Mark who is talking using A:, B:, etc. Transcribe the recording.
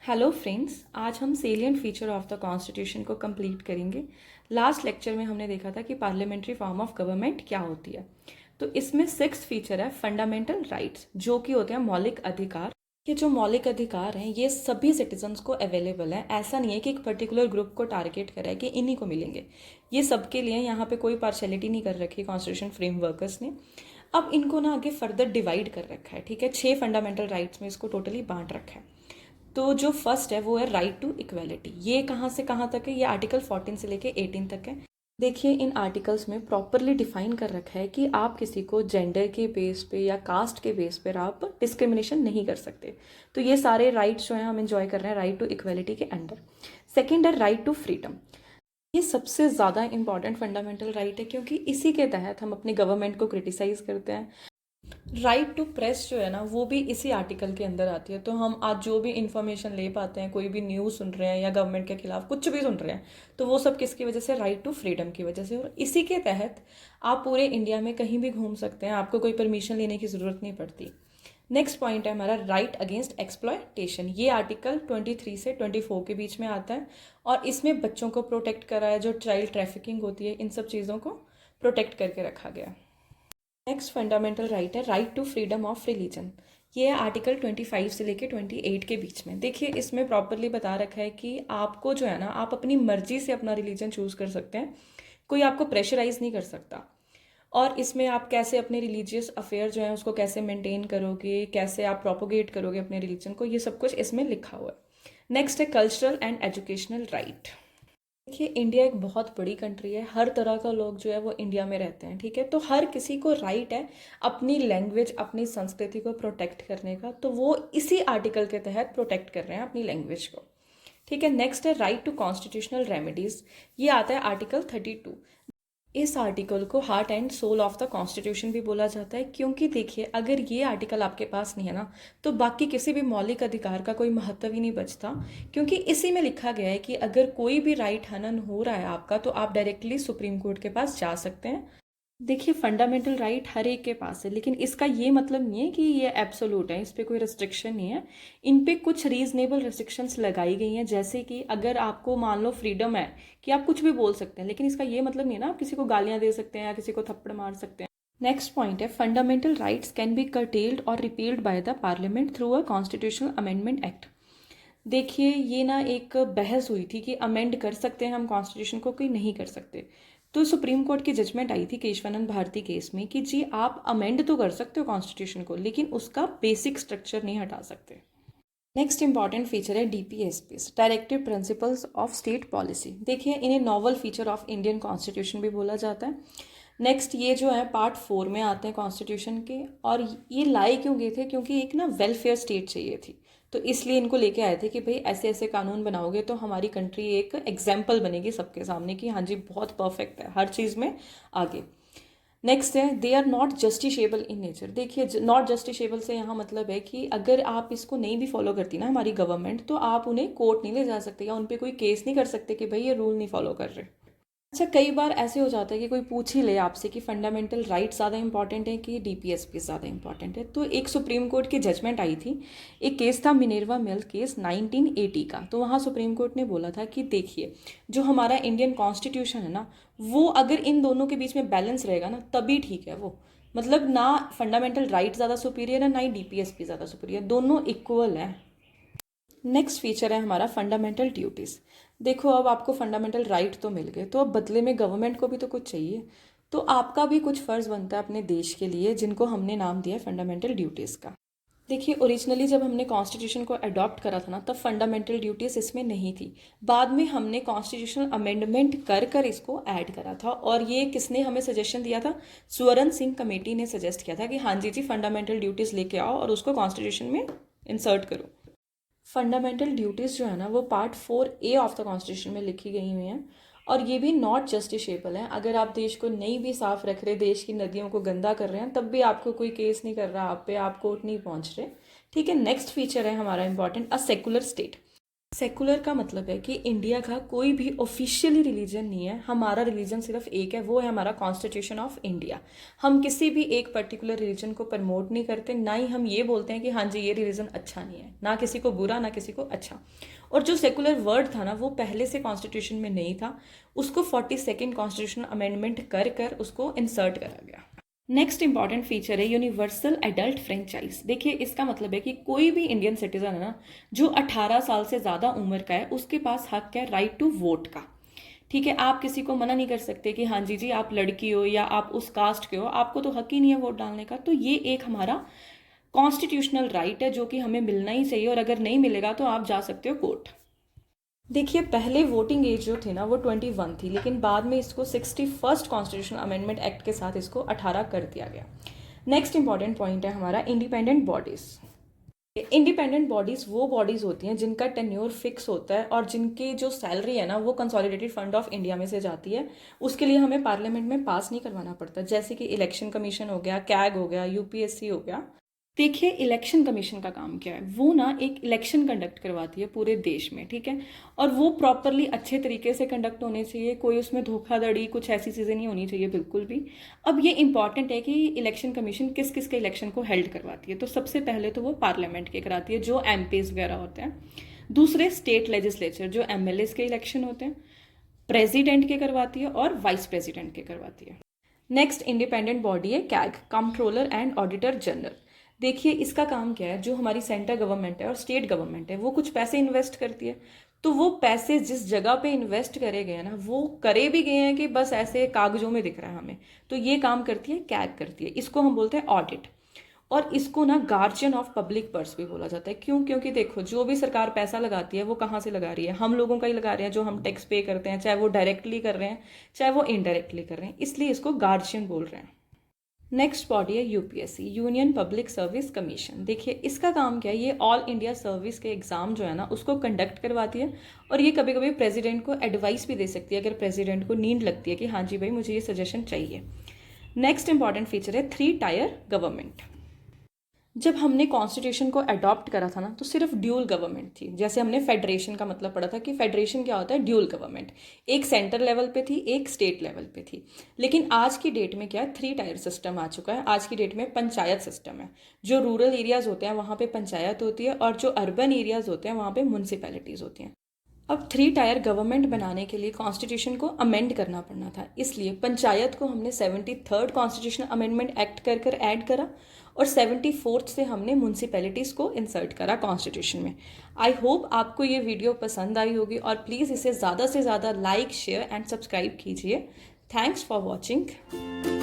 A: Hello friends, आज हम salient feature of the constitution को कंप्लीट करेंगे। लास्ट लेक्चर में हमने देखा था कि पार्लियामेंट्री फॉर्म ऑफ गवर्नमेंट क्या होती है। तो इसमें सिक्स्थ फीचर है फंडामेंटल राइट्स, जो कि होते हैं मौलिक अधिकार। ये जो मौलिक अधिकार हैं ये सभी सिटीजन्स को अवेलेबल है। ऐसा नहीं है कि एक पर्टिकुलर ग्रुप को टारगेट करा है कि इन्हीं को मिलेंगे। ये सबके लिए, यहाँ पे कोई पार्शलिटी नहीं कर रखी कॉन्स्टिट्यूशन फ्रेमवर्कर्स ने। अब इनको ना आगे फर्दर डिवाइड कर रखा है, ठीक है। 6 फंडामेंटल राइट्स में इसको टोटली बांट रखा है। तो जो फर्स्ट है वो है राइट टू इक्वेलिटी। ये कहाँ से कहाँ तक है? ये आर्टिकल 14 से लेके 18 तक है। देखिए, इन आर्टिकल्स में प्रॉपरली डिफाइन कर रखा है कि आप किसी को जेंडर के बेस पे या कास्ट के बेस पर आप डिस्क्रिमिनेशन नहीं कर सकते। तो ये सारे राइट्स जो हैं हम एंजॉय कर रहे हैं राइट टू इक्वेलिटी के अंडर। सेकेंड है राइट टू फ्रीडम। ये सबसे ज़्यादा इंपॉर्टेंट फंडामेंटल राइट है, क्योंकि इसी के तहत हम अपनी गवर्नमेंट को क्रिटिसाइज करते हैं। राइट टू प्रेस जो है ना, वो भी इसी आर्टिकल के अंदर आती है। तो हम आज जो भी इंफॉर्मेशन ले पाते हैं, कोई भी न्यूज़ सुन रहे हैं या गवर्नमेंट के खिलाफ कुछ भी सुन रहे हैं, तो वो सब किसकी वजह से? राइट टू फ्रीडम की वजह से। और इसी के तहत आप पूरे इंडिया में कहीं भी घूम सकते हैं, आपको कोई परमिशन लेने की ज़रूरत नहीं पड़ती। नेक्स्ट पॉइंट है हमारा राइट अगेंस्ट एक्सप्लॉयटेशन। ये आर्टिकल 23 से 24 के बीच में आता है और इसमें बच्चों को प्रोटेक्ट करा है। जो चाइल्ड ट्रैफिकिंग होती है, इन सब चीज़ों को प्रोटेक्ट करके रखा गया। नेक्स्ट फंडामेंटल राइट है right to freedom of religion. ये है आर्टिकल 25 से लेके 28 के बीच में। देखिए, इसमें प्रॉपरली बता रखा है कि आपको जो है ना, आप अपनी मर्जी से अपना रिलीजन चूज़ कर सकते हैं। कोई आपको प्रेशराइज नहीं कर सकता। और इसमें आप कैसे अपने रिलीजियस अफेयर जो है उसको कैसे मेंटेन करोगे, कैसे आप प्रोपोगेट करोगे अपने रिलीजन को, ये सब कुछ इसमें लिखा हुआ है। नेक्स्ट है कल्चरल एंड एजुकेशनल राइट। देखिए, इंडिया एक बहुत बड़ी कंट्री है। हर तरह का लोग जो है वो इंडिया में रहते हैं, ठीक है। तो हर किसी को राइट है अपनी लैंग्वेज, अपनी संस्कृति को प्रोटेक्ट करने का। तो वो इसी आर्टिकल के तहत प्रोटेक्ट कर रहे हैं अपनी लैंग्वेज को, ठीक है। नेक्स्ट है राइट टू कॉन्स्टिट्यूशनल रेमेडीज। ये आता है आर्टिकल 32। इस आर्टिकल को heart and soul of the constitution भी बोला जाता है, क्योंकि देखिए, अगर ये आर्टिकल आपके पास नहीं है ना, तो बाकी किसी भी मौलिक अधिकार का कोई महत्व ही नहीं बचता। क्योंकि इसी में लिखा गया है कि अगर कोई भी राइट हनन हो रहा है आपका, तो आप डायरेक्टली सुप्रीम कोर्ट के पास जा सकते हैं। देखिए, फंडामेंटल राइट हर एक के पास है, लेकिन इसका ये मतलब नहीं है कि ये एब्सोल्यूट है, इस पर कोई रिस्ट्रिक्शन नहीं है। इन पे कुछ रीजनेबल रिस्ट्रिक्शंस लगाई गई हैं। जैसे कि अगर आपको मान लो फ्रीडम है कि आप कुछ भी बोल सकते हैं, लेकिन इसका ये मतलब नहीं है ना आप किसी को गालियां दे सकते हैं या किसी को थप्पड़ मार सकते हैं। नेक्स्ट पॉइंट है fundamental rights can be curtailed और repealed by the parliament through a constitutional amendment act. देखिए, ये ना एक बहस हुई थी कि अमेंड कर सकते हैं हम कॉन्स्टिट्यूशन को कि नहीं कर सकते। तो सुप्रीम कोर्ट की जजमेंट आई थी केशवानंद भारती केस में कि जी, आप अमेंड तो कर सकते हो कॉन्स्टिट्यूशन को, लेकिन उसका बेसिक स्ट्रक्चर नहीं हटा सकते। नेक्स्ट इंपॉर्टेंट फीचर है DPSPs, directive principles of state policy. देखिए, इन्हें novel feature of Indian constitution भी बोला जाता है। नेक्स्ट, ये जो है पार्ट 4 में आते हैं कॉन्स्टिट्यूशन के। और ये लाए क्यों गए थे? क्योंकि एक ना वेलफेयर स्टेट चाहिए थी, तो इसलिए इनको लेके आए थे कि भाई ऐसे ऐसे कानून बनाओगे तो हमारी कंट्री एक एग्जाम्पल बनेगी सबके सामने कि हाँ जी, बहुत परफेक्ट है हर चीज़ में आगे। नेक्स्ट है they are not justiciable in nature. देखिए, नॉट जस्टिशेबल से यहाँ मतलब है कि अगर आप इसको नहीं भी फॉलो करती ना हमारी गवर्नमेंट, तो आप उन्हें कोर्ट नहीं ले जा सकते या उन पर कोई केस नहीं कर सकते कि भाई ये रूल नहीं फॉलो कर रहे। अच्छा, कई बार ऐसे हो जाता है कि कोई पूछ ही ले आपसे कि फंडामेंटल राइट ज़्यादा इंपॉर्टेंट है कि डीपीएसपी ज़्यादा इंपॉर्टेंट है। तो एक सुप्रीम कोर्ट की जजमेंट आई थी। एक केस था मिनेर्वा मिल केस 1980 का। तो वहाँ सुप्रीम कोर्ट ने बोला था कि देखिए, जो हमारा इंडियन कॉन्स्टिट्यूशन है ना, वो अगर इन दोनों के बीच में बैलेंस रहेगा ना, तभी ठीक है वो। मतलब ना फंडामेंटल राइट ज़्यादा सुपीरियर है, ना ही डीपीएसपी ज़्यादा सुपीरियर, दोनों इक्वल है। नेक्स्ट फीचर है हमारा फंडामेंटल ड्यूटीज़। देखो, अब आपको फंडामेंटल राइट तो मिल गए, तो अब बदले में गवर्नमेंट को भी तो कुछ चाहिए। तो आपका भी कुछ फ़र्ज़ बनता है अपने देश के लिए, जिनको हमने नाम दिया है फंडामेंटल ड्यूटीज़ का। देखिए, ओरिजिनली जब हमने कॉन्स्टिट्यूशन को अडॉप्ट करा था ना, तब फंडामेंटल ड्यूटीज़ इसमें नहीं थी। बाद में हमने कॉन्स्टिट्यूशनल अमेंडमेंट कर कर इसको ऐड करा था। और ये किसने हमें सजेशन दिया था? स्वर्ण सिंह कमेटी ने सजेस्ट किया था कि हाँ जी फंडामेंटल ड्यूटीज़ लेके आओ और उसको कॉन्स्टिट्यूशन में इंसर्ट करो। फंडामेंटल ड्यूटीज़ जो है ना, वो part 4A of the constitution में लिखी गई हुई हैं। और ये भी नॉट जस्टिशेबल है। अगर आप देश को नहीं भी साफ रख रहे, देश की नदियों को गंदा कर रहे हैं, तब भी आपको कोई केस नहीं कर रहा आप पे, आप कोर्ट नहीं पहुंच रहे, ठीक है। नेक्स्ट फीचर है हमारा इंपॉर्टेंट, अ सेकुलर स्टेट। सेकुलर का मतलब है कि इंडिया का कोई भी ऑफिशियली रिलीजन नहीं है, हमारा रिलीजन सिर्फ एक है, वो है हमारा कॉन्स्टिट्यूशन ऑफ इंडिया। हम किसी भी एक पर्टिकुलर रिलीजन को प्रमोट नहीं करते, ना ही हम ये बोलते हैं कि हाँ जी ये रिलीजन अच्छा नहीं है, ना किसी को बुरा ना किसी को अच्छा। और जो सेकुलर वर्ड था ना वो पहले से कॉन्स्टिट्यूशन में नहीं था, उसको 42nd कॉन्स्टिट्यूशनल अमेंडमेंट कर कर उसको इंसर्ट करा गया। नेक्स्ट इंपॉर्टेंट फीचर है यूनिवर्सल एडल्ट फ्रेंचाइज। देखिए इसका मतलब है कि कोई भी इंडियन सिटीजन है ना जो 18 साल से ज़्यादा उम्र का है, उसके पास हक है राइट टू वोट का। ठीक है, आप किसी को मना नहीं कर सकते कि हाँ जी आप लड़की हो या आप उस कास्ट के हो, आपको तो हक ही नहीं है वोट डालने का। तो ये एक हमारा कॉन्स्टिट्यूशनल राइट है जो कि हमें मिलना ही चाहिए, और अगर नहीं मिलेगा तो आप जा सकते हो कोर्ट। देखिए पहले वोटिंग एज जो थी ना वो 21 थी, लेकिन बाद में इसको 61st कॉन्स्टिट्यूशनल अमेंडमेंट एक्ट के साथ इसको 18 कर दिया गया। नेक्स्ट इंपॉर्टेंट पॉइंट है हमारा इंडिपेंडेंट बॉडीज। इंडिपेंडेंट बॉडीज वो बॉडीज होती हैं जिनका टेन्योर फिक्स होता है और जिनकी जो सैलरी है ना वो कंसोलिडेटेड फंड ऑफ इंडिया में से जाती है। उसके लिए हमें पार्लियामेंट में पास नहीं करवाना पड़ता, जैसे कि इलेक्शन कमीशन हो गया, कैग हो गया, यूपीएससी हो गया। देखिए इलेक्शन कमीशन का काम क्या है, वो ना एक इलेक्शन कंडक्ट करवाती है पूरे देश में, ठीक है। और वो प्रॉपरली अच्छे तरीके से कंडक्ट होने चाहिए, कोई उसमें धोखाधड़ी कुछ ऐसी चीज़ें नहीं होनी चाहिए बिल्कुल भी। अब ये इंपॉर्टेंट है कि इलेक्शन कमीशन किस किस के इलेक्शन को हेल्ड करवाती है। तो सबसे पहले तो वो पार्लियामेंट के कराती है जो एमपीज वगैरह होते हैं। दूसरे स्टेट लेजिस्लेचर जो एमएलएस के इलेक्शन होते हैं, प्रेसिडेंट के करवाती है और वाइस प्रेसिडेंट के करवाती है। नेक्स्ट इंडिपेंडेंट बॉडी है CAG, controller and auditor general. देखिए इसका काम क्या है, जो हमारी सेंट्रल गवर्नमेंट है और स्टेट गवर्नमेंट है वो कुछ पैसे इन्वेस्ट करती है, तो वो पैसे जिस जगह पे इन्वेस्ट करे गए ना वो करे भी गए हैं कि बस ऐसे कागजों में दिख रहा है हमें, तो ये काम करती है कैग करती है। इसको हम बोलते हैं ऑडिट। और इसको ना गार्जियन ऑफ पब्लिक पर्स भी बोला जाता है। क्यों? क्योंकि देखो जो भी सरकार पैसा लगाती है वो कहाँ से लगा रही है, हम लोगों का ही लगा रहे हैं, जो हम टैक्स पे करते हैं, चाहे वो डायरेक्टली कर रहे हैं चाहे वो इनडायरेक्टली कर रहे हैं, इसलिए इसको गार्जियन बोल रहे हैं। नेक्स्ट बॉडी है UPSC, union public service commission. देखिए इसका काम क्या है, ये ऑल इंडिया सर्विस के एग्जाम जो है ना उसको कंडक्ट करवाती है, और ये कभी कभी प्रेसिडेंट को एडवाइस भी दे सकती है अगर प्रेसिडेंट को नीड लगती है कि हाँ जी भाई मुझे ये सजेशन चाहिए। नेक्स्ट इंपॉर्टेंट फीचर है 3 टायर गवर्नमेंट। जब हमने कॉन्स्टिट्यूशन को अडॉप्ट करा था ना तो सिर्फ ड्यूल गवर्नमेंट थी। जैसे हमने फेडरेशन का मतलब पढ़ा था कि फेडरेशन क्या होता है, ड्यूल गवर्नमेंट, एक सेंटर लेवल पे थी एक स्टेट लेवल पे थी। लेकिन आज की डेट में क्या है, 3 टायर सिस्टम आ चुका है। आज की डेट में पंचायत सिस्टम है, जो रूरल एरियाज होते हैं वहाँ पे पंचायत होती है और जो अर्बन एरियाज होते हैं वहाँ पे म्यूनसिपैलिटीज़ होती हैं। अब 3 टायर गवर्नमेंट बनाने के लिए कॉन्स्टिट्यूशन को अमेंड करना पड़ना था, इसलिए पंचायत को हमने 73rd कॉन्स्टिट्यूशनल अमेंडमेंट एक्ट कर कर ऐड करा, और 74th से हमने म्यूनसिपैलिटीज़ को इंसर्ट करा कॉन्स्टिट्यूशन में। आई होप आपको ये वीडियो पसंद आई होगी, और प्लीज़ इसे ज़्यादा से ज़्यादा लाइक शेयर एंड सब्सक्राइब कीजिए। Thanks for watching.